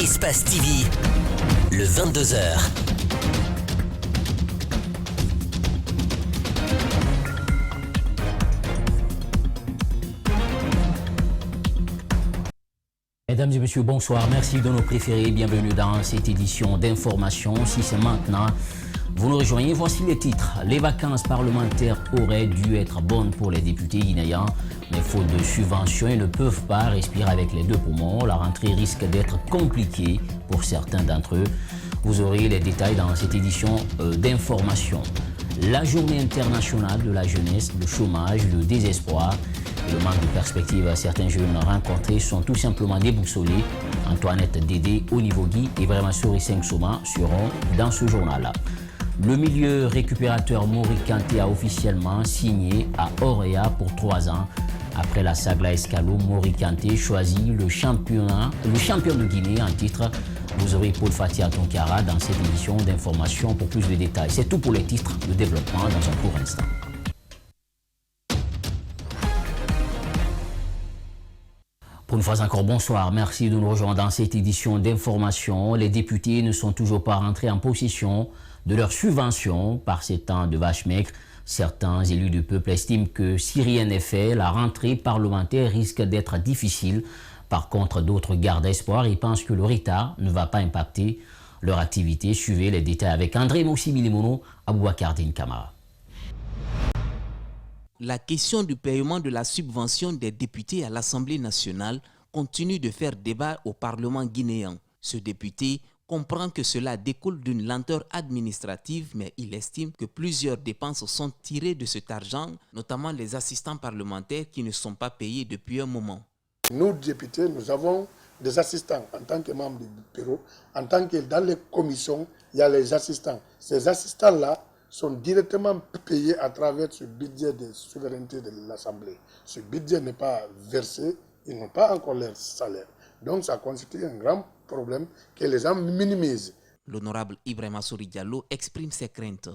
Espace TV, le 22h. Mesdames et messieurs, bonsoir. Merci de nous préférer. Bienvenue dans cette édition d'information. Si c'est maintenant, vous nous rejoignez. Voici les titres. Les vacances parlementaires auraient dû être bonnes pour les députés guinéens, mais faute de subventions, ils ne peuvent pas respirer avec les deux poumons. La rentrée risque d'être compliquée pour certains d'entre eux. Vous aurez les détails dans cette édition d'information. La journée internationale de la jeunesse, le chômage, le désespoir et le manque de perspective. Certains jeunes rencontrés sont tout simplement déboussolés. Antoinette Dédé, Onivogui et vraiment Sori Soma seront dans ce journal-là. Le milieu récupérateur Mori Kanté a officiellement signé à Orea pour 3 ans. Après la Sagla Escalo, Mori Kanté choisit le champion de Guinée en titre. Vous aurez Paul Fatia Tonkara dans cette édition d'information pour plus de détails. C'est tout pour les titres de développement dans un court instant. Pour une fois encore, bonsoir. Merci de nous rejoindre dans cette édition d'information. Les députés ne sont toujours pas rentrés en possession de leurs subventions par ces temps de vache maigre. Certains élus du peuple estiment que si rien n'est fait, la rentrée parlementaire risque d'être difficile. Par contre, d'autres gardent espoir et pensent que le retard ne va pas impacter leur activité. Suivez les détails avec André Moussi-Milimono, Aboubacar Din Kamara. La question du paiement de la subvention des députés à l'Assemblée nationale continue de faire débat au Parlement guinéen. Ce député comprend que cela découle d'une lenteur administrative, mais il estime que plusieurs dépenses sont tirées de cet argent, notamment les assistants parlementaires qui ne sont pas payés depuis un moment. Nous, députés, nous avons des assistants en tant que membres du bureau, en tant que dans les commissions, il y a les assistants. Ces assistants-là sont directement payés à travers ce budget de souveraineté de l'Assemblée. Ce budget n'est pas versé, ils n'ont pas encore leur salaire. Donc ça constitue un grand problème que les gens minimisent. L'honorable Ibrahima Souri Diallo exprime ses craintes.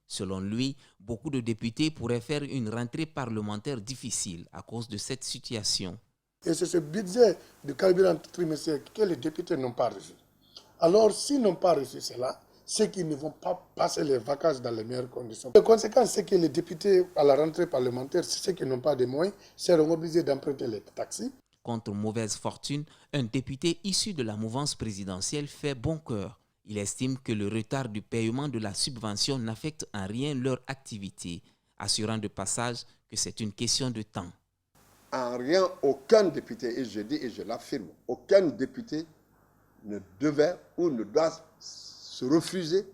Selon lui, beaucoup de députés pourraient faire une rentrée parlementaire difficile à cause de cette situation. Et c'est ce budget de carburant trimestriel que les députés n'ont pas reçu. Alors s'ils n'ont pas reçu cela, c'est qu'ils ne vont pas passer les vacances dans les meilleures conditions. La conséquence, c'est que les députés à la rentrée parlementaire, ceux qui n'ont pas de moyens, seront obligés d'emprunter les taxis. Contre mauvaise fortune, un député issu de la mouvance présidentielle fait bon cœur. Il estime que le retard du paiement de la subvention n'affecte en rien leur activité, assurant de passage que c'est une question de temps. En rien, aucun député, et je dis et je l'affirme, aucun député ne devait ou ne doit se refuser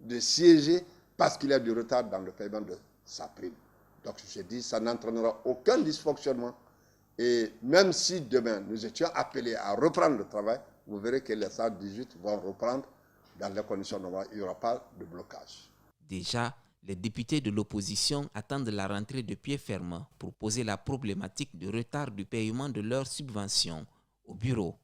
de siéger parce qu'il y a du retard dans le paiement de sa prime. Donc je dis, ça n'entraînera aucun dysfonctionnement. Et même si demain nous étions appelés à reprendre le travail, vous verrez que les 118 vont reprendre dans les conditions normales. Il n'y aura pas de blocage. Déjà, les députés de l'opposition attendent la rentrée de pied ferme pour poser la problématique du retard du paiement de leurs subventions au bureau.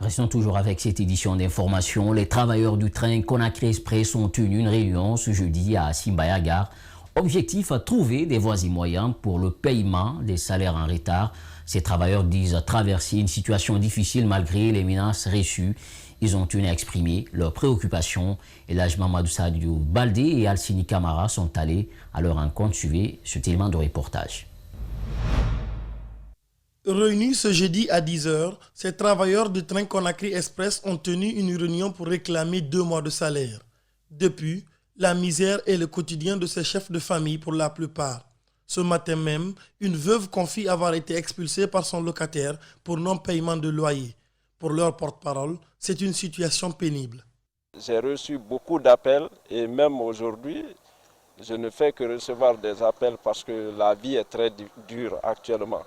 Restons toujours avec cette édition d'information. Les travailleurs du train Conakry Express ont tenu une réunion ce jeudi à Simbaya Gare. Objectif, trouver des voies et moyens pour le paiement des salaires en retard. Ces travailleurs disent traverser une situation difficile malgré les menaces reçues. Ils ont tenu à exprimer leurs préoccupations. Et l'âge Mamadou Sadio Baldé et Alcini Camara sont allés à leur rencontre. Suivez ce élément de reportage. Réunis ce jeudi à 10h, ces travailleurs du train Conakry Express ont tenu une réunion pour réclamer 2 mois de salaire. Depuis, la misère est le quotidien de ces chefs de famille pour la plupart. Ce matin même, une veuve confie avoir été expulsée par son locataire pour non-paiement de loyer. Pour leur porte-parole, c'est une situation pénible. J'ai reçu beaucoup d'appels et même aujourd'hui, je ne fais que recevoir des appels parce que la vie est très dure actuellement.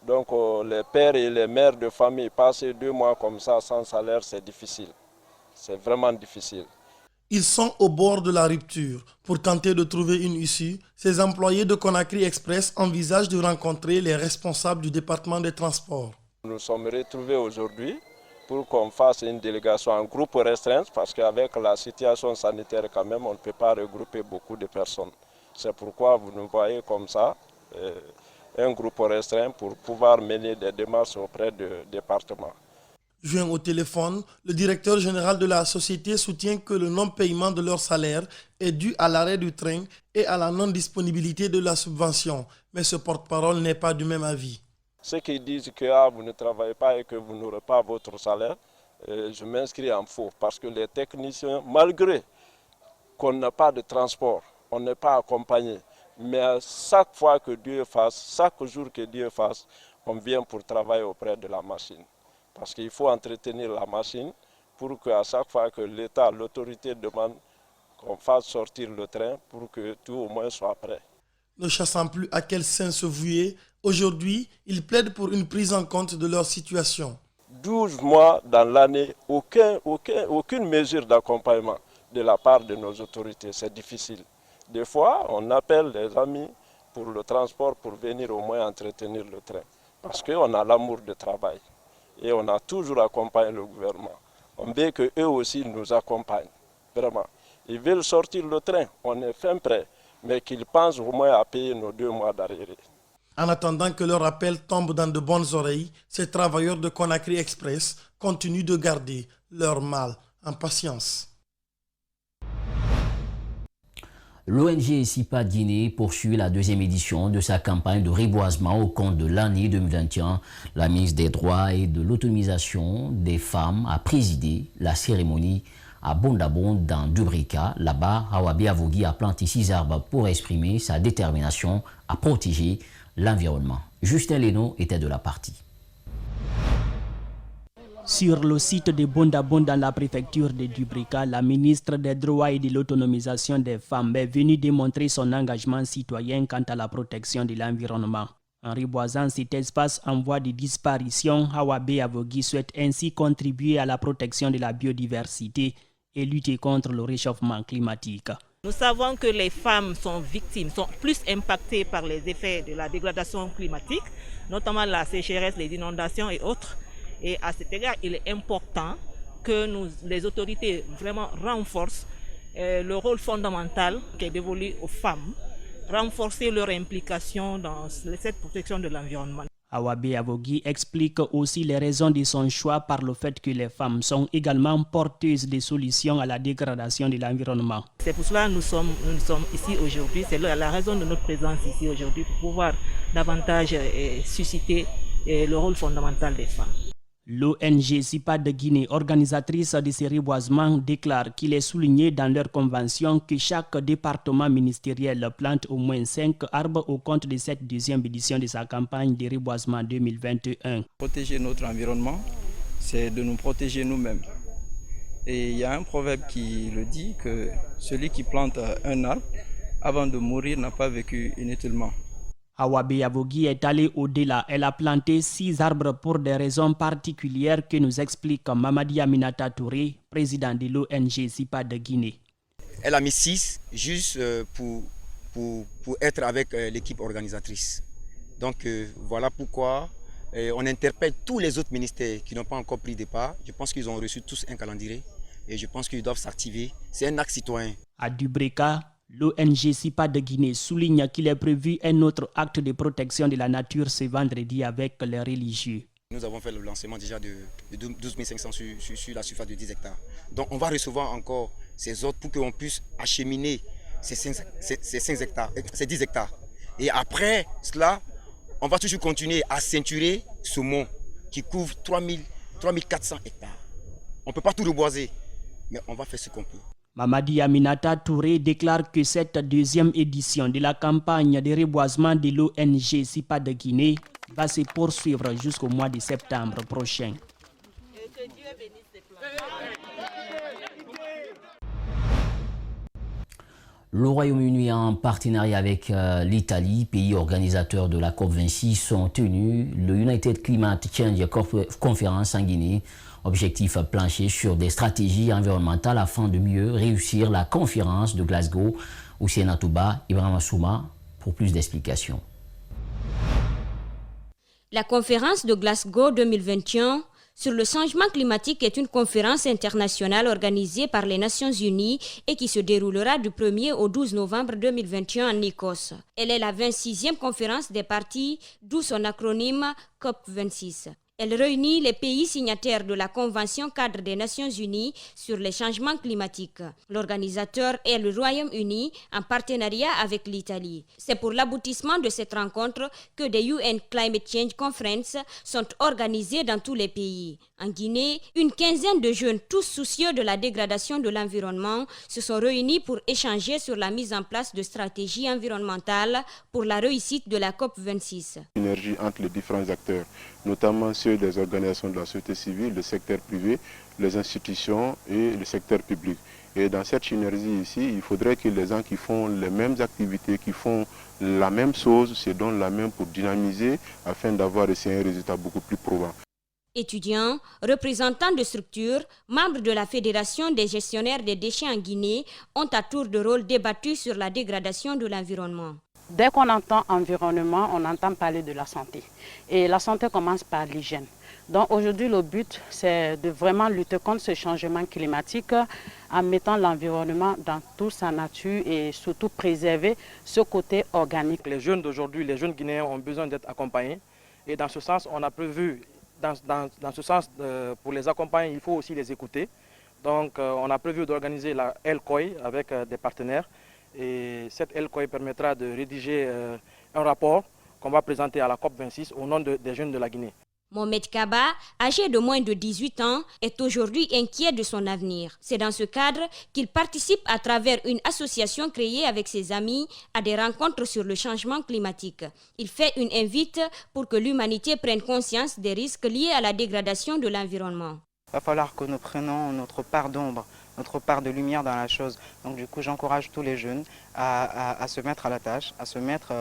Donc les pères et les mères de famille, passer 2 mois comme ça sans salaire, c'est difficile. C'est vraiment difficile. Ils sont au bord de la rupture. Pour tenter de trouver une issue, ces employés de Conakry Express envisagent de rencontrer les responsables du département des transports. Nous sommes retrouvés aujourd'hui pour qu'on fasse une délégation en groupe restreint parce qu'avec la situation sanitaire quand même, on ne peut pas regrouper beaucoup de personnes. C'est pourquoi vous nous voyez comme ça. un groupe restreint pour pouvoir mener des démarches auprès du département. Joint au téléphone, le directeur général de la société soutient que le non-paiement de leur salaire est dû à l'arrêt du train et à la non-disponibilité de la subvention. Mais ce porte-parole n'est pas du même avis. Ceux qui disent que vous ne travaillez pas et que vous n'aurez pas votre salaire, je m'inscris en faux parce que les techniciens, malgré qu'on n'a pas de transport, on n'est pas accompagné, mais chaque fois que Dieu fasse, chaque jour que Dieu fasse, on vient pour travailler auprès de la machine. Parce qu'il faut entretenir la machine pour qu'à chaque fois que l'État, l'autorité demande qu'on fasse sortir le train pour que tout au moins soit prêt. Ne sachant plus à quel sein se vouer, aujourd'hui, ils plaident pour une prise en compte de leur situation. 12 mois dans l'année, aucune mesure d'accompagnement de la part de nos autorités, c'est difficile. Des fois, on appelle les amis pour le transport pour venir au moins entretenir le train. Parce qu'on a l'amour du travail. Et on a toujours accompagné le gouvernement. On veut qu'eux aussi nous accompagnent. Vraiment. Ils veulent sortir le train, on est fin prêt. Mais qu'ils pensent au moins à payer nos 2 mois d'arriéré. En attendant que leur appel tombe dans de bonnes oreilles, ces travailleurs de Conakry Express continuent de garder leur mal en patience. L'ONG SIPA Guinée poursuit la 2e édition de sa campagne de reboisement au compte de l'année 2021. La ministre des Droits et de l'Autonomisation des femmes a présidé la cérémonie à Bondabon dans Dubrika. Là-bas, Awabi Avogui a planté 6 arbres pour exprimer sa détermination à protéger l'environnement. Justin Leno était de la partie. Sur le site de Bondabon dans la préfecture de Dubrika, la ministre des Droits et de l'Autonomisation des femmes est venue démontrer son engagement citoyen quant à la protection de l'environnement. En reboisant cet espace en voie de disparition, Awabi Avogui souhaite ainsi contribuer à la protection de la biodiversité et lutter contre le réchauffement climatique. Nous savons que les femmes sont victimes, sont plus impactées par les effets de la dégradation climatique, notamment la sécheresse, les inondations et autres. Et à cet égard, il est important que les autorités vraiment renforcent le rôle fondamental qui est dévolu aux femmes, renforcer leur implication dans cette protection de l'environnement. Awabi Avogui explique aussi les raisons de son choix par le fait que les femmes sont également porteuses de solutions à la dégradation de l'environnement. C'est pour cela que nous sommes ici aujourd'hui, c'est la raison de notre présence ici aujourd'hui, pour pouvoir davantage susciter le rôle fondamental des femmes. L'ONG SIPA de Guinée, organisatrice de ces reboisements, déclare qu'il est souligné dans leur convention que chaque département ministériel plante au moins 5 arbres au compte de cette 2e édition de sa campagne de reboisement 2021. Protéger notre environnement, c'est de nous protéger nous-mêmes. Et il y a un proverbe qui le dit que celui qui plante un arbre, avant de mourir, n'a pas vécu inutilement. Awabi Avogui est allée au-delà. Elle a planté 6 arbres pour des raisons particulières que nous explique Mamadi Aminata Touré, président de l'ONG SIPA de Guinée. Elle a mis 6 juste pour être avec l'équipe organisatrice. Donc voilà pourquoi on interpelle tous les autres ministères qui n'ont pas encore pris de part. Je pense qu'ils ont reçu tous un calendrier et je pense qu'ils doivent s'activer. C'est un acte citoyen. À Dubrika, l'ONG SIPA de Guinée souligne qu'il est prévu un autre acte de protection de la nature ce vendredi avec les religieux. Nous avons fait le lancement déjà de 12 500 sur la surface de 10 hectares. Donc on va recevoir encore ces autres pour qu'on puisse acheminer ces 10 hectares. Et après cela, on va toujours continuer à ceinturer ce mont qui couvre 3400 hectares. On ne peut pas tout reboiser, mais on va faire ce qu'on peut. Mamadi Aminata Touré déclare que cette 2e édition de la campagne de reboisement de l'ONG SIPA de Guinée va se poursuivre jusqu'au mois de septembre prochain. Le Royaume-Uni, en partenariat avec l'Italie, pays organisateur de la COP26, ont tenu le United Climate Change Conference en Guinée. Objectif plancher sur des stratégies environnementales afin de mieux réussir la conférence de Glasgow. Hussein Touba, Ibrahim Souma, pour plus d'explications. La conférence de Glasgow 2021 sur le changement climatique est une conférence internationale organisée par les Nations Unies et qui se déroulera du 1er au 12 novembre 2021 en Écosse. Elle est la 26e conférence des parties, d'où son acronyme COP26. Elle réunit les pays signataires de la Convention cadre des Nations Unies sur les changements climatiques. L'organisateur est le Royaume-Uni en partenariat avec l'Italie. C'est pour l'aboutissement de cette rencontre que des UN Climate Change Conference sont organisées dans tous les pays. En Guinée, une quinzaine de jeunes, tous soucieux de la dégradation de l'environnement, se sont réunis pour échanger sur la mise en place de stratégies environnementales pour la réussite de la COP26. Synergie entre les différents acteurs, notamment ceux des organisations de la société civile, le secteur privé, les institutions et le secteur public. Et dans cette synergie ici, il faudrait que les gens qui font les mêmes activités, qui font la même chose, se donnent la main pour dynamiser afin d'avoir ici un résultat beaucoup plus probant. Étudiants, représentants de structures, membres de la Fédération des gestionnaires des déchets en Guinée ont à tour de rôle débattu sur la dégradation de l'environnement. Dès qu'on entend environnement, on entend parler de la santé. Et la santé commence par l'hygiène. Donc aujourd'hui, le but, c'est de vraiment lutter contre ce changement climatique en mettant l'environnement dans toute sa nature et surtout préserver ce côté organique. Les jeunes d'aujourd'hui, les jeunes Guinéens ont besoin d'être accompagnés. Et dans ce sens, on a prévu, pour les accompagner, il faut aussi les écouter. Donc on a prévu d'organiser la LCOI avec des partenaires. Et cette LCOI permettra de rédiger un rapport qu'on va présenter à la COP26 au nom des jeunes de la Guinée. Mohamed Kaba, âgé de moins de 18 ans, est aujourd'hui inquiet de son avenir. C'est dans ce cadre qu'il participe à travers une association créée avec ses amis à des rencontres sur le changement climatique. Il fait une invite pour que l'humanité prenne conscience des risques liés à la dégradation de l'environnement. Il va falloir que nous prenions notre part d'ombre, notre part de lumière dans la chose. Donc du coup, j'encourage tous les jeunes à se mettre à la tâche, à se mettre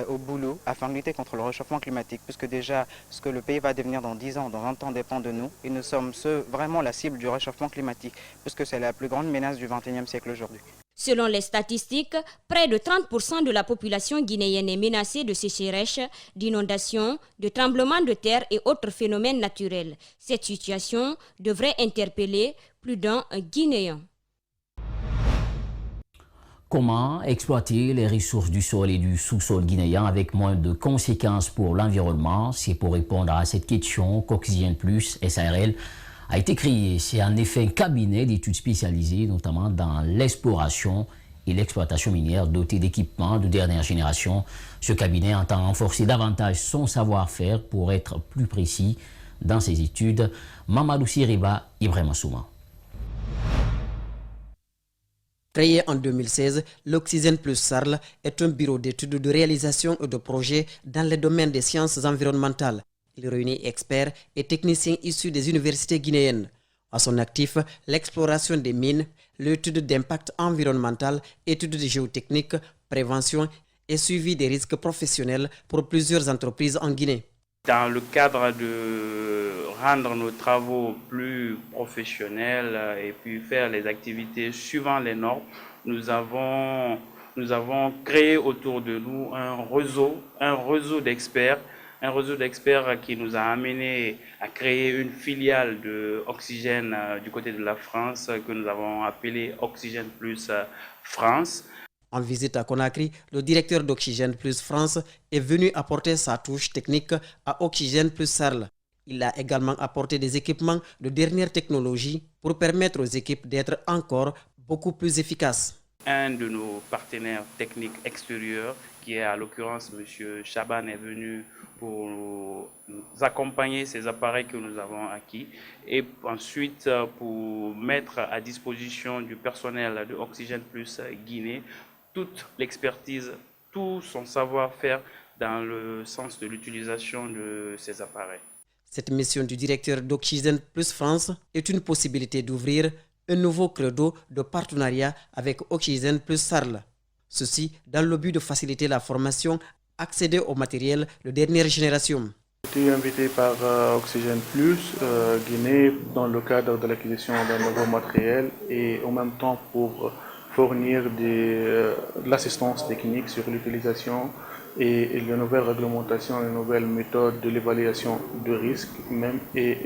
au boulot afin de lutter contre le réchauffement climatique, puisque déjà ce que le pays va devenir dans 10 ans, dans 20 ans dépend de nous. Et nous sommes vraiment la cible du réchauffement climatique, puisque c'est la plus grande menace du XXIe siècle aujourd'hui. Selon les statistiques, près de 30% de la population guinéenne est menacée de sécheresse, d'inondations, de tremblements de terre et autres phénomènes naturels. Cette situation devrait interpeller plus d'un Guinéen. Comment exploiter les ressources du sol et du sous-sol guinéen avec moins de conséquences pour l'environnement? C'est pour répondre à cette question qu'Oxygène Plus SARL a été créé. C'est en effet un cabinet d'études spécialisées, notamment dans l'exploration et l'exploitation minière, doté d'équipements de dernière génération. Ce cabinet entend renforcer davantage son savoir-faire pour être plus précis dans ses études. Mamadou Siriba, Ibrahim Souma. Créé en 2016, l'Oxygène Plus SARL est un bureau d'études de réalisation et de projets dans les domaines des sciences environnementales. Il réunit experts et techniciens issus des universités guinéennes. À son actif, l'exploration des mines, l'étude d'impact environnemental, études de géotechnique, prévention et suivi des risques professionnels pour plusieurs entreprises en Guinée. Dans le cadre de rendre nos travaux plus professionnels et puis faire les activités suivant les normes, nous avons créé autour de nous un réseau d'experts qui nous a amené à créer une filiale de Oxygène du côté de la France que nous avons appelée Oxygène Plus France. En visite à Conakry, le directeur d'Oxygène Plus France est venu apporter sa touche technique à Oxygène Plus SARL. Il a également apporté des équipements de dernière technologie pour permettre aux équipes d'être encore beaucoup plus efficaces. Un de nos partenaires techniques extérieurs, qui est à l'occurrence M. Chaban, est venu pour nous accompagner ces appareils que nous avons acquis et ensuite pour mettre à disposition du personnel de Oxygène Plus Guinée toute l'expertise, tout son savoir-faire dans le sens de l'utilisation de ces appareils. Cette mission du directeur d'Oxygène Plus France est une possibilité d'ouvrir un nouveau credo de partenariat avec Oxygène Plus SARL. Ceci dans le but de faciliter la formation, accéder au matériel de dernière génération. J'ai été invité par Oxygène Plus Guinée dans le cadre de l'acquisition d'un nouveau matériel et en même temps pour fournir de l'assistance technique sur l'utilisation et les nouvelles réglementations, les nouvelles méthodes de l'évaluation de risque même et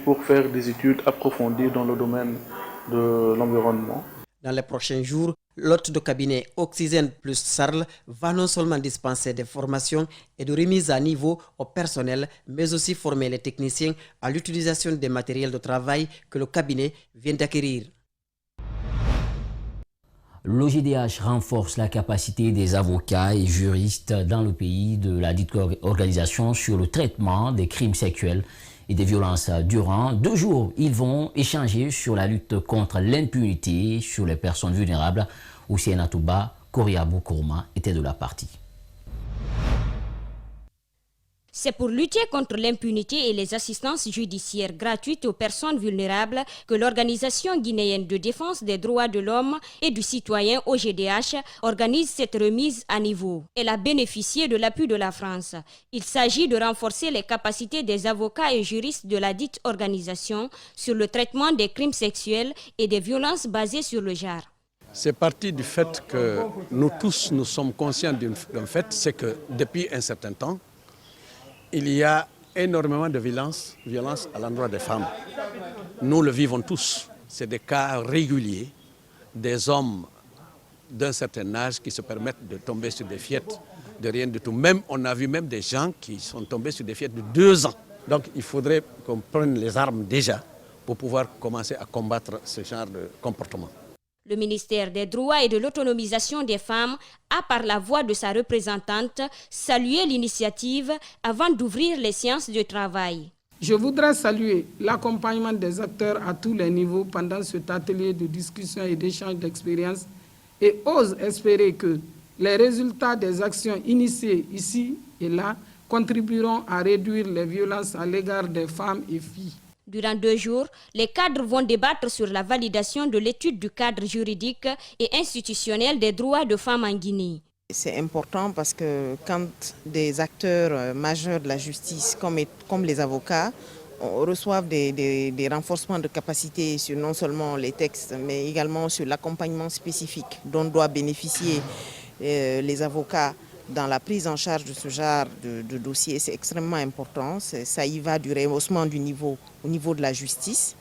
pour faire des études approfondies dans le domaine de l'environnement. Dans les prochains jours, l'hôte de cabinet Oxygène plus Sarl va non seulement dispenser des formations et de remise à niveau au personnel, mais aussi former les techniciens à l'utilisation des matériels de travail que le cabinet vient d'acquérir. L'OGDH renforce la capacité des avocats et juristes dans le pays de la dite organisation sur le traitement des crimes sexuels et des violences. Durant 2 jours, ils vont échanger sur la lutte contre l'impunité sur les personnes vulnérables. Hussein Atouba, Koriabou Kourma était de la partie. C'est pour lutter contre l'impunité et les assistances judiciaires gratuites aux personnes vulnérables que l'Organisation guinéenne de défense des droits de l'homme et du citoyen OGDH organise cette remise à niveau. Elle a bénéficié de l'appui de la France. Il s'agit de renforcer les capacités des avocats et juristes de la dite organisation sur le traitement des crimes sexuels et des violences basées sur le genre. C'est parti du fait que nous tous nous sommes conscients d'un fait, c'est que depuis un certain temps, il y a énormément de violence à l'endroit des femmes. Nous le vivons tous. C'est des cas réguliers, des hommes d'un certain âge qui se permettent de tomber sur des fillettes de rien du tout. Même, on a vu même des gens qui sont tombés sur des fillettes de 2 ans. Donc il faudrait qu'on prenne les armes déjà pour pouvoir commencer à combattre ce genre de comportement. Le ministère des Droits et de l'Autonomisation des femmes a, par la voix de sa représentante, salué l'initiative avant d'ouvrir les séances de travail. Je voudrais saluer l'accompagnement des acteurs à tous les niveaux pendant cet atelier de discussion et d'échange d'expériences et ose espérer que les résultats des actions initiées ici et là contribueront à réduire les violences à l'égard des femmes et filles. Durant 2 jours, les cadres vont débattre sur la validation de l'étude du cadre juridique et institutionnel des droits de femmes en Guinée. C'est important parce que quand des acteurs majeurs de la justice, comme les avocats, reçoivent des renforcements de capacité sur non seulement les textes, mais également sur l'accompagnement spécifique dont doivent bénéficier les avocats dans la prise en charge de ce genre de dossier, c'est extrêmement important. Ça y va du rehaussement du niveau au niveau de la justice.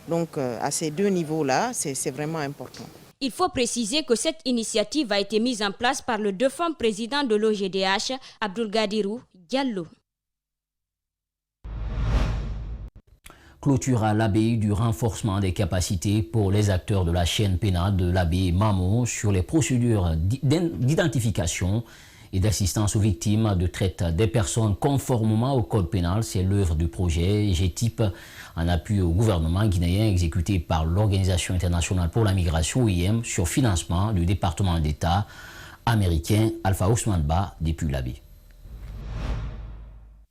Donc à ces 2 niveaux-là, c'est vraiment important. Il faut préciser que cette initiative a été mise en place par le défunt président de l'OGDH, Abdoulgadirou Diallo. Clôture à l'abbaye du renforcement des capacités pour les acteurs de la chaîne pénale de l'abbaye Mamo sur les procédures d'identification et d'assistance aux victimes de traite des personnes conformément au code pénal. C'est l'œuvre du projet GTIP en appui au gouvernement guinéen exécuté par l'Organisation internationale pour la migration OIM sur financement du département d'État américain Alpha Ousmane Ba depuis l'abbaye.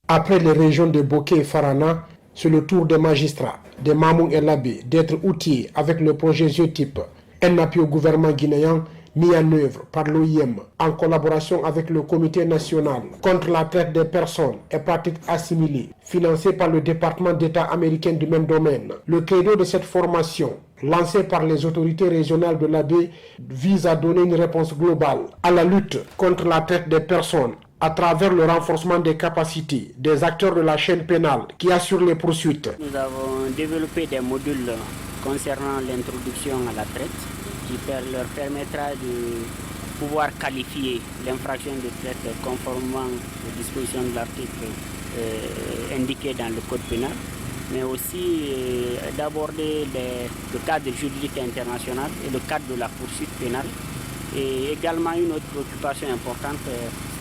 Après les régions de Boké et Farana, c'est le tour des magistrats, de Mamoun et l'Abbé, d'être outillés avec le projet GTIP, un appui au gouvernement guinéen mis en œuvre par l'OIM en collaboration avec le Comité national contre la traite des personnes et pratiques assimilées, financé par le département d'État américain du même domaine. Le credo de cette formation, lancé par les autorités régionales de l'ABE, vise à donner une réponse globale à la lutte contre la traite des personnes à travers le renforcement des capacités des acteurs de la chaîne pénale qui assurent les poursuites. Nous avons développé des modules concernant l'introduction à la traite qui leur permettra de pouvoir qualifier l'infraction de traite conformément aux dispositions de l'article indiqué dans le code pénal, mais aussi d'aborder le cadre juridique international et le cadre de la poursuite pénale. Et également une autre préoccupation importante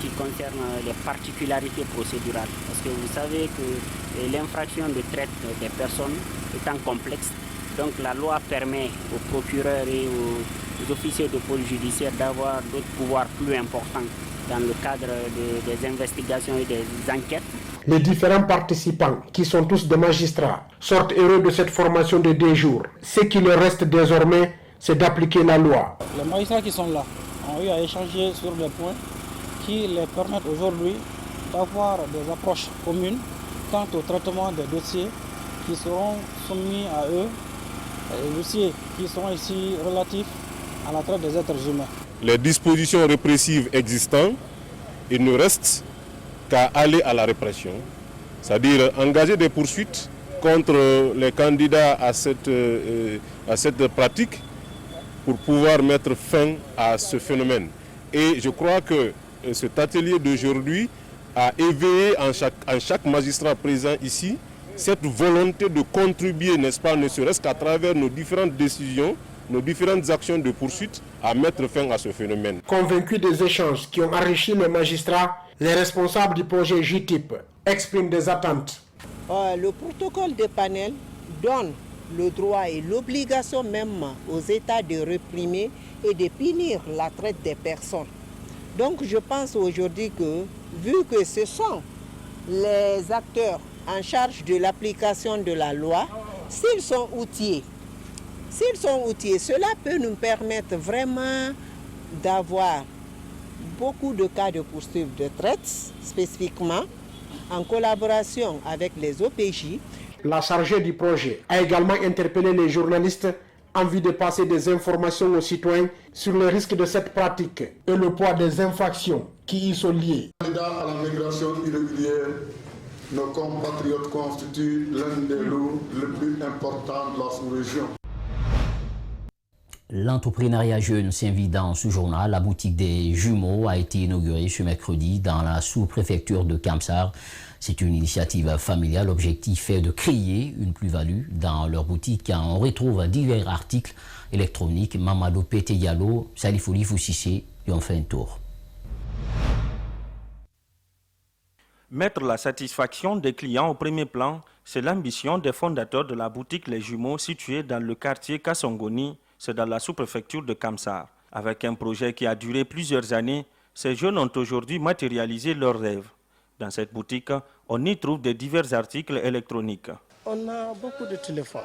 qui concerne les particularités procédurales. Parce que vous savez que l'infraction de traite des personnes étant complexe, donc la loi permet aux procureurs et aux officiers de police judiciaire d'avoir d'autres pouvoirs plus importants dans le cadre des investigations et des enquêtes. Les différents participants, qui sont tous des magistrats, sortent heureux de cette formation de 2 jours. Ce qui leur reste désormais, c'est d'appliquer la loi. Les magistrats qui sont là ont eu à échanger sur des points qui les permettent aujourd'hui d'avoir des approches communes quant au traitement des dossiers qui seront soumis à eux, les dossiers qui sont ici relatifs à la traite des êtres humains. les dispositions répressives existantes, il ne reste qu'à aller à la répression, c'est-à-dire engager des poursuites contre les candidats à cette pratique pour pouvoir mettre fin à ce phénomène. Et je crois que cet atelier d'aujourd'hui a éveillé en chaque magistrat présent ici cette volonté de contribuer, n'est-ce pas, ne serait-ce qu'à travers nos différentes décisions, nos différentes actions de poursuite, à mettre fin à ce phénomène. Convaincus des échanges qui ont enrichi les magistrats, les responsables du projet JTIP expriment des attentes. Le protocole de panel donne le droit et l'obligation même aux États de réprimer et de punir la traite des personnes. Donc je pense aujourd'hui que, vu que ce sont les acteurs en charge de l'application de la loi, s'ils sont outillés, cela peut nous permettre vraiment d'avoir beaucoup de cas de poursuite de traite, spécifiquement en collaboration avec les OPJ. La chargée du projet a également interpellé les journalistes en vue de passer des informations aux citoyens sur les risques de cette pratique et le poids des infractions qui y sont liées. Candidat à la migration irrégulière, nos compatriotes constituent l'un des lots les plus importants de la sous-région. L'entrepreneuriat jeune s'invite dans ce journal. La boutique des jumeaux a été inaugurée ce mercredi dans la sous-préfecture de Kamsar. C'est une initiative familiale. L'objectif est de créer une plus-value dans leur boutique. On retrouve divers articles électroniques. Mamadou Pété Diallo, Salifouli Foussissé, et on fait un tour. Mettre la satisfaction des clients au premier plan, c'est l'ambition des fondateurs de la boutique Les Jumeaux située dans le quartier Kassongoni, c'est dans la sous-préfecture de Kamsar. Avec un projet qui a duré plusieurs années, ces jeunes ont aujourd'hui matérialisé leurs rêves. Dans cette boutique, on y trouve de divers articles électroniques. On a beaucoup de téléphones.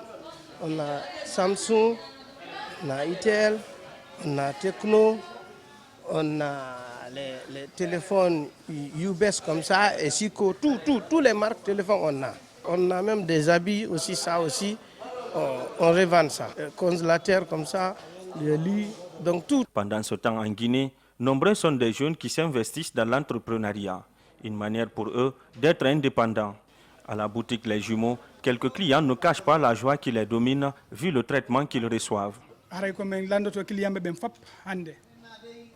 On a Samsung, on a Itel, on a Tecno, on a les téléphones UBS comme ça, et Sico, tous les marques de téléphones on a. On a même des habits aussi, ça aussi, on revend ça. Congélateur comme ça, les lits, donc tout. Pendant ce temps en Guinée, nombreux sont des jeunes qui s'investissent dans l'entrepreneuriat. Une manière pour eux d'être indépendants. À la boutique Les Jumeaux, quelques clients ne cachent pas la joie qui les domine vu le traitement qu'ils reçoivent.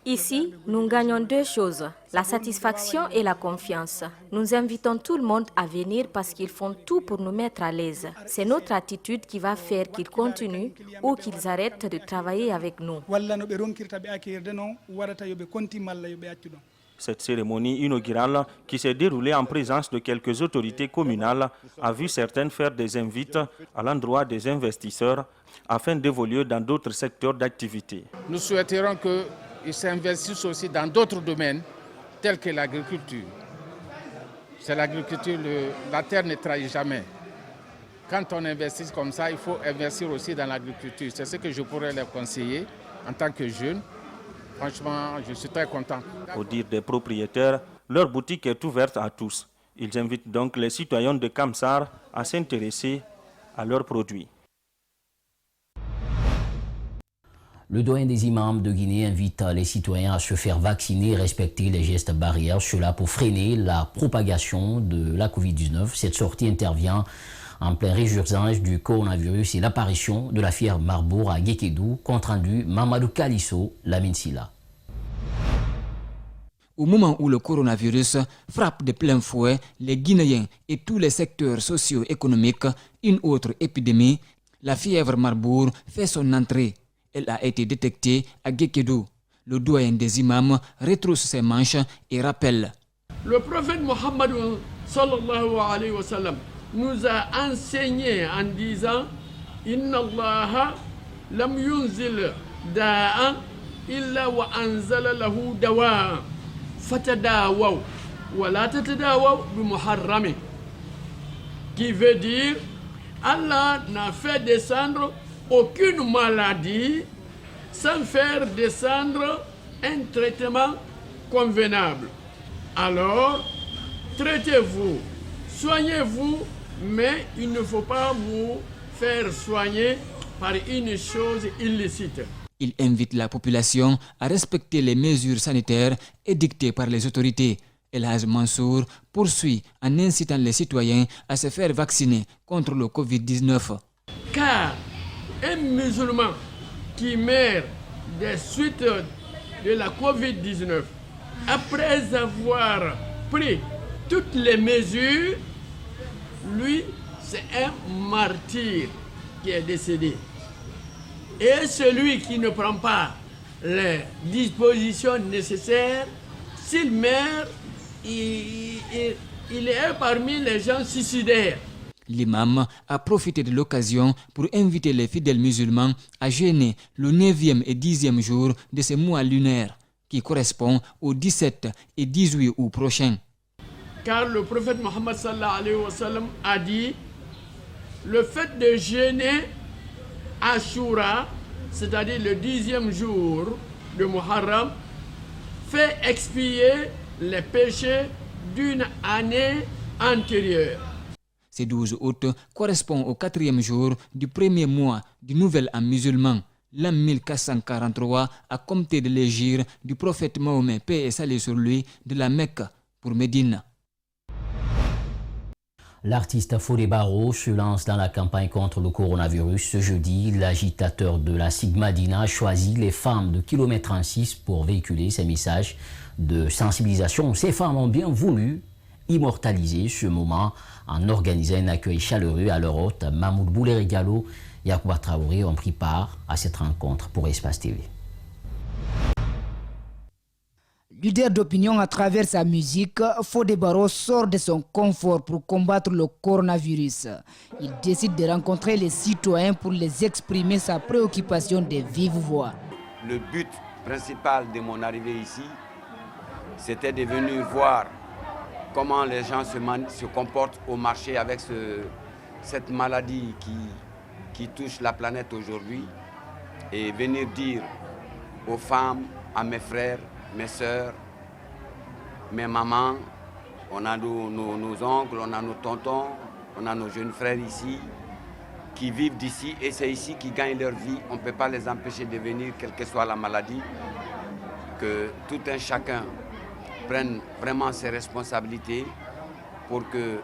Ici, nous gagnons deux choses, la satisfaction et la confiance. Nous invitons tout le monde à venir parce qu'ils font tout pour nous mettre à l'aise. C'est notre attitude qui va faire qu'ils continuent ou qu'ils arrêtent de travailler avec nous. Cette cérémonie inaugurale, qui s'est déroulée en présence de quelques autorités communales, a vu certaines faire des invites à l'endroit des investisseurs afin d'évoluer dans d'autres secteurs d'activité. Nous souhaiterons qu'ils s'investissent aussi dans d'autres domaines tels que l'agriculture. C'est l'agriculture, la terre ne trahit jamais. Quand on investit comme ça, il faut investir aussi dans l'agriculture. C'est ce que je pourrais leur conseiller en tant que jeune. Franchement, je suis très content. Au dire des propriétaires, leur boutique est ouverte à tous. Ils invitent donc les citoyens de Kamsar à s'intéresser à leurs produits. Le doyen des imams de Guinée invite les citoyens à se faire vacciner et respecter les gestes barrières, cela pour freiner la propagation de la Covid-19. Cette sortie intervient en plein résurgence du coronavirus et l'apparition de la fièvre Marbourg à Guékédou, compte rendu Mamadou Kalisso, Lamine Silla. Au moment où le coronavirus frappe de plein fouet les Guinéens et tous les secteurs socio-économiques, une autre épidémie, la fièvre Marbourg, fait son entrée. Elle a été détectée à Guékédou. Le doyen des imams retrousse ses manches et rappelle. Le prophète Mohammed sallallahu alayhi wa sallam nous a enseigné en disant Inna Allah lam yunzil da'an illa wa anzala lahu dawa fatadawaw wa la tatadawaw bi muharrami, qui veut dire Allah n'a fait descendre aucune maladie sans faire descendre un traitement convenable. Alors, traitez-vous, soignez-vous, mais il ne faut pas vous faire soigner par une chose illicite. Il invite la population à respecter les mesures sanitaires édictées par les autorités. El Hadj Mansour poursuit en incitant les citoyens à se faire vacciner contre le Covid-19. Car un musulman qui meurt des suites de la Covid-19, après avoir pris toutes les mesures, lui, c'est un martyr qui est décédé. Et celui qui ne prend pas les dispositions nécessaires, s'il meurt, il est parmi les gens suicidaires. L'imam a profité de l'occasion pour inviter les fidèles musulmans à jeûner le 9e et 10e jour de ce mois lunaire, qui correspond au 17 et 18 août prochain. Car le prophète Mohammed sallallahu alayhi wa sallam a dit, le fait de jeûner Ashura, c'est-à-dire le 10e jour de Muharram, fait expier les péchés d'une année antérieure. Ce 12 août correspond au 4e jour du premier mois du nouvel an musulman, l'an 1443, à compter de l'hégire du prophète Mahomet, paix et salut sur lui, de la Mecque pour Médine. L'artiste Fodé Barro se lance dans la campagne contre le coronavirus. Ce jeudi, l'agitateur de la Sigma Dina a choisi les femmes de Kilomètre 36 pour véhiculer ses messages de sensibilisation. Ces femmes ont bien voulu immortaliser ce moment en organisant un accueil chaleureux à leur hôte. Mahmoud Bouleri Diallo et Yacouba Traoré ont pris part à cette rencontre pour Espace TV. Leader d'opinion à travers sa musique, Fodé Barro sort de son confort pour combattre le coronavirus. Il décide de rencontrer les citoyens pour les exprimer sa préoccupation de vive voix. Le but principal de mon arrivée ici, c'était de venir voir comment les gens se comportent au marché avec cette maladie qui touche la planète aujourd'hui, et venir dire aux femmes, à mes frères, mes soeurs, mes mamans, on a nos oncles, on a nos tontons, on a nos jeunes frères ici, qui vivent d'ici, et c'est ici qu'ils gagnent leur vie. On ne peut pas les empêcher de venir, quelle que soit la maladie. Que tout un chacun prenne vraiment ses responsabilités pour que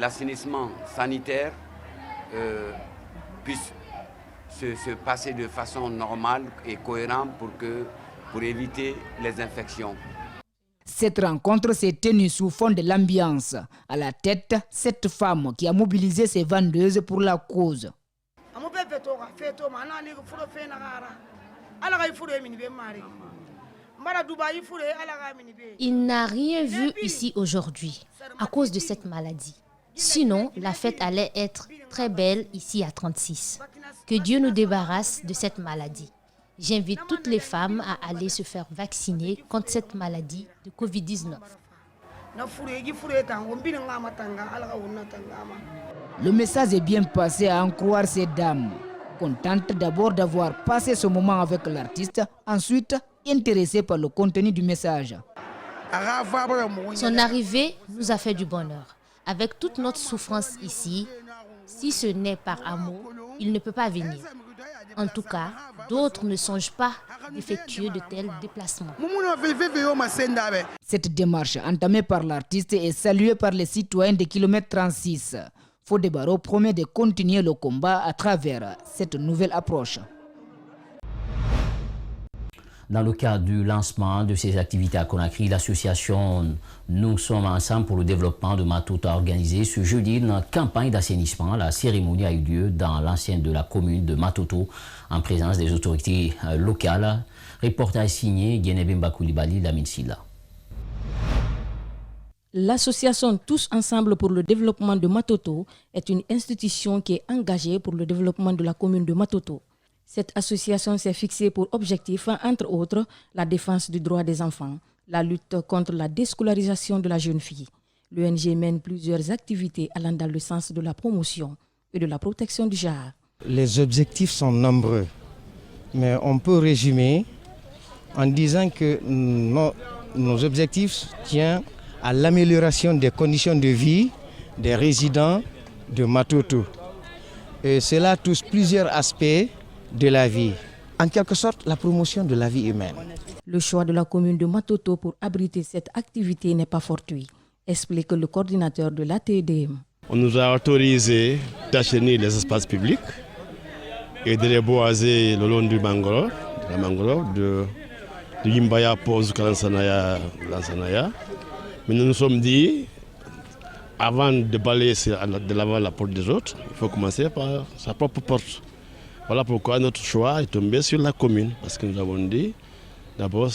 l'assainissement sanitaire puisse se passer de façon normale et cohérente pour éviter les infections. Cette rencontre s'est tenue sous fond de l'ambiance. À la tête, cette femme qui a mobilisé ses vendeuses pour la cause. Il n'a rien vu ici aujourd'hui à cause de cette maladie. Sinon, la fête allait être très belle ici à 36. Que Dieu nous débarrasse de cette maladie. J'invite toutes les femmes à aller se faire vacciner contre cette maladie de Covid-19. Le message est bien passé à en croire ces dames. Contente d'abord d'avoir passé ce moment avec l'artiste, ensuite intéressée par le contenu du message. Son arrivée nous a fait du bonheur. Avec toute notre souffrance ici, si ce n'est par amour, il ne peut pas venir. En tout cas, d'autres ne songent pas d'effectuer de tels déplacements. Cette démarche entamée par l'artiste est saluée par les citoyens de Kilomètre 36. Fodé Barro promet de continuer le combat à travers cette nouvelle approche. Dans le cadre du lancement de ces activités à Conakry, l'association Nous sommes ensemble pour le développement de Matoto a organisé ce jeudi une campagne d'assainissement. La cérémonie a eu lieu dans l'enceinte de la commune de Matoto en présence des autorités locales. Reportage signé Guénébimba Koulibaly, Lamine Silla. L'association Tous Ensemble pour le développement de Matoto est une institution qui est engagée pour le développement de la commune de Matoto. Cette association s'est fixée pour objectif, entre autres, la défense du droit des enfants, la lutte contre la déscolarisation de la jeune fille. L'ONG mène plusieurs activités allant dans le sens de la promotion et de la protection du genre. Les objectifs sont nombreux, mais on peut résumer en disant que nos objectifs tiennent à l'amélioration des conditions de vie des résidents de Matoto. Et cela touche plusieurs aspects de la vie. en quelque sorte la promotion de la vie humaine. Le choix de la commune de Matoto pour abriter cette activité n'est pas fortuit, explique le coordinateur de l'ATDM. On nous a autorisé d'assainir les espaces publics et de les boiser le long du mangrove, de Yimbaya Pose Lansanaya. Mais nous nous sommes dit, avant de balayer de l'avant la porte des autres, il faut commencer par sa propre porte. Voilà pourquoi notre choix est tombé sur la commune. Parce que nous avons dit, d'abord,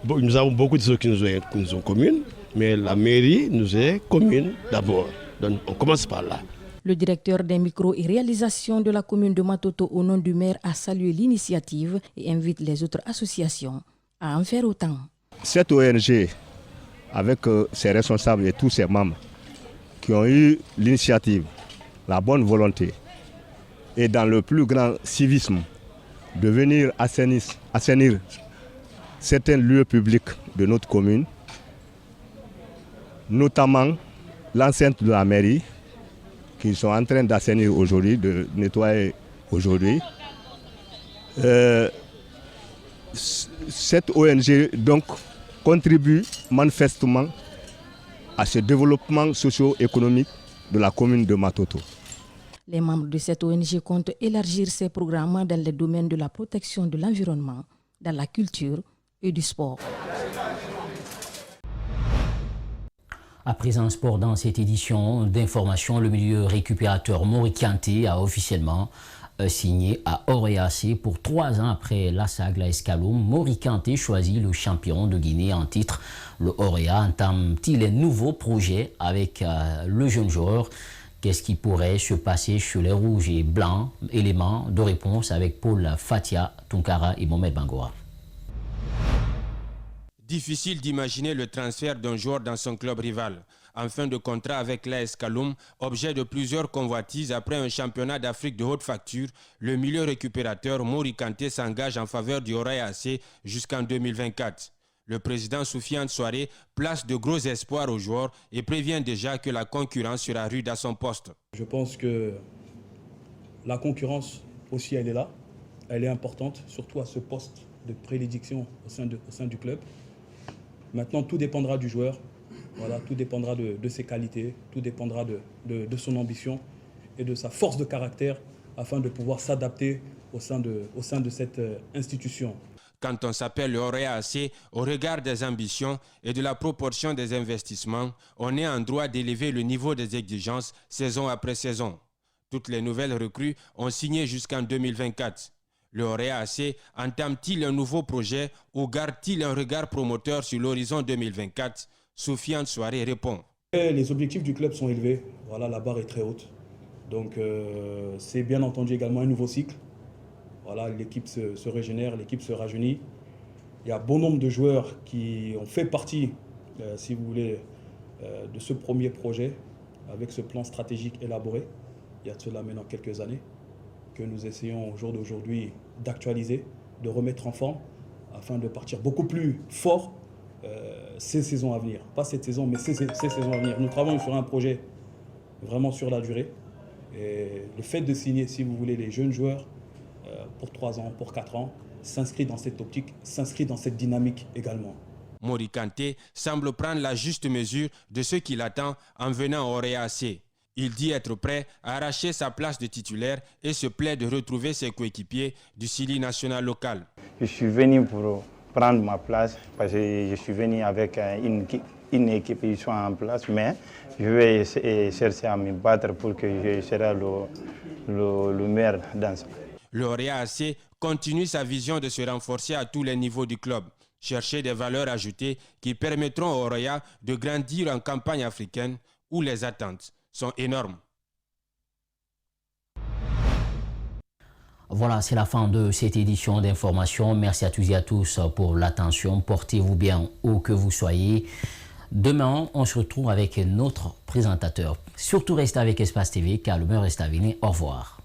nous avons beaucoup de choses qui nous sont communes, mais la mairie nous est commune d'abord. Donc on commence par là. Le directeur des micros et réalisations de la commune de Matoto, au nom du maire, a salué l'initiative et invite les autres associations à en faire autant. Cette ONG, avec ses responsables et tous ses membres, qui ont eu l'initiative, la bonne volonté et dans le plus grand civisme de venir assainir certains lieux publics de notre commune, notamment l'enceinte de la mairie, qu'ils sont en train d'assainir aujourd'hui, de nettoyer aujourd'hui. Cette ONG donc contribue manifestement à ce développement socio-économique de la commune de Matoto. Les membres de cette ONG comptent élargir ces programmes dans les domaines de la protection de l'environnement, dans la culture et du sport. À présent, sport dans cette édition d'information, le milieu récupérateur Mori Kanté a officiellement signé à Oréacé pour 3 ans après l'ASAG, la Escaloum. Mori Kanté choisit le champion de Guinée en titre. Le Orea entame-t-il un nouveau projet avec le jeune joueur? Qu'est-ce qui pourrait se passer chez les Rouges et Blancs? Éléments de réponse avec Paul Fatia, Tunkara et Mohamed Bangoa. Difficile d'imaginer le transfert d'un joueur dans son club rival. En fin de contrat avec l'AS Kaloum, objet de plusieurs convoitises après un championnat d'Afrique de haute facture, le milieu récupérateur Mori Kanté s'engage en faveur du Orea AC jusqu'en 2024. Le président Soufiane Souaré place de gros espoirs aux joueurs et prévient déjà que la concurrence sera rude à son poste. Je pense que la concurrence aussi, elle est là. Elle est importante, surtout à ce poste de prédilection au sein du club. Maintenant, tout dépendra du joueur, voilà, tout dépendra de ses qualités, tout dépendra de son ambition et de sa force de caractère afin de pouvoir s'adapter au sein de cette institution. Quand on s'appelle le Orea AC, au regard des ambitions et de la proportion des investissements, on est en droit d'élever le niveau des exigences saison après saison. Toutes les nouvelles recrues ont signé jusqu'en 2024. Le Orea AC entame-t-il un nouveau projet ou garde-t-il un regard promoteur sur l'horizon 2024? Soufiane Souaré répond. Les objectifs du club sont élevés. Voilà, la barre est très haute. Donc c'est bien entendu également un nouveau cycle. Voilà, l'équipe se régénère, l'équipe se rajeunit. Il y a bon nombre de joueurs qui ont fait partie, si vous voulez, de ce premier projet avec ce plan stratégique élaboré. Il y a de cela maintenant quelques années, que nous essayons au jour d'aujourd'hui d'actualiser, de remettre en forme, afin de partir beaucoup plus fort ces saisons à venir. Pas cette saison, mais ces saisons à venir. Nous travaillons sur un projet vraiment sur la durée. Et le fait de signer, si vous voulez, les jeunes joueurs pour 3 ans, pour 4 ans, s'inscrit dans cette optique, s'inscrit dans cette dynamique également. Mori Kanté semble prendre la juste mesure de ce qu'il attend en venant au Orea AC. Il dit être prêt à arracher sa place de titulaire et se plaît de retrouver ses coéquipiers du Sili national local. Je suis venu pour prendre ma place parce que je suis venu avec une équipe qui soit en place, mais je vais chercher à me battre pour que je serai le meilleur dans ça. Le Orea AC continue sa vision de se renforcer à tous les niveaux du club, chercher des valeurs ajoutées qui permettront au Orea de grandir en campagne africaine où les attentes sont énormes. Voilà, c'est la fin de cette édition d'information. Merci à tous et à tous pour l'attention. Portez-vous bien où que vous soyez. Demain, on se retrouve avec notre présentateur. Surtout restez avec Espace TV car le meilleur reste à venir. Au revoir.